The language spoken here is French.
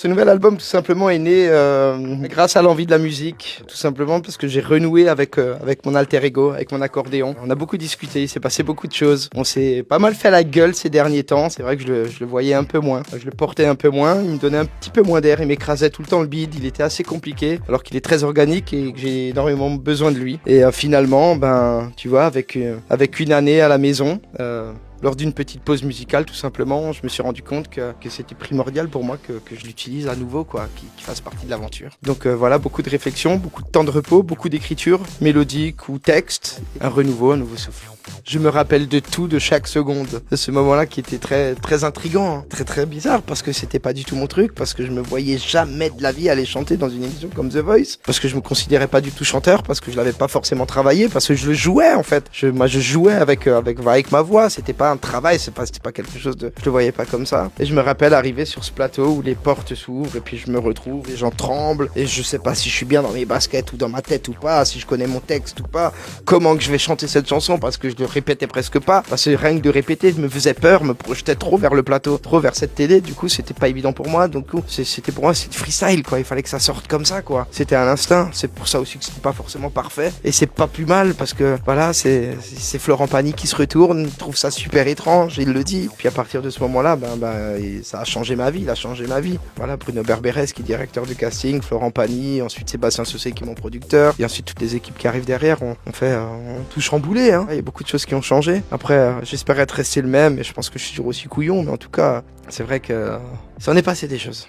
Ce nouvel album, tout simplement, est né grâce à l'envie de la musique, tout simplement parce que j'ai renoué avec mon alter ego, avec mon accordéon. On a beaucoup discuté, il s'est passé beaucoup de choses. On s'est pas mal fait la gueule ces derniers temps. C'est vrai que je le voyais un peu moins, je le portais un peu moins. Il me donnait un petit peu moins d'air, il m'écrasait tout le temps le bide. Il était assez compliqué, alors qu'il est très organique et que j'ai énormément besoin de lui. Et finalement, ben, tu vois, avec une année à la maison. Lors d'une petite pause musicale, tout simplement, je me suis rendu compte que c'était primordial pour moi que je l'utilise à nouveau, quoi, qu'il fasse partie de l'aventure. Donc voilà, beaucoup de réflexion, beaucoup de temps de repos, beaucoup d'écriture, mélodique ou texte, un renouveau, un nouveau souffle. Je me rappelle de tout, de chaque seconde, de ce moment-là qui était très, très intriguant, hein. Très, très bizarre, parce que c'était pas du tout mon truc, parce que je me voyais jamais de la vie aller chanter dans une émission comme The Voice, parce que je me considérais pas du tout chanteur, parce que je l'avais pas forcément travaillé, parce que je le jouais en fait. Moi je jouais avec ma voix, c'était pas un travail, c'était pas quelque chose de... Je le voyais pas comme ça. Et je me rappelle arriver sur ce plateau où les portes s'ouvrent, et puis je me retrouve, et j'en tremble, et je sais pas si je suis bien dans mes baskets ou dans ma tête ou pas, si je connais mon texte ou pas, comment que je vais chanter cette chanson, parce que je le répétais presque pas, parce que rien que de répéter me faisait peur, me projetait trop vers le plateau, trop vers cette télé, du coup c'était pas évident pour moi, donc c'était pour moi c'était freestyle quoi, il fallait que ça sorte comme ça quoi, c'était un instinct, c'est pour ça aussi que c'était pas forcément parfait, et c'est pas plus mal, parce que voilà, c'est Florent Pagny qui se retourne, il trouve ça super étrange, il le dit, puis à partir de ce moment-là, ça a changé ma vie, il a changé ma vie, voilà, Bruno Berberes qui est directeur du casting, Florent Pagny, ensuite Sébastien Saucé qui est mon producteur, et ensuite toutes les équipes qui arrivent derrière, on tout chamboulé, hein. Il y a beaucoup de choses qui ont changé. Après, j'espère être resté le même, et je pense que je suis toujours aussi couillon, mais en tout cas, c'est vrai que ça en est passé des choses.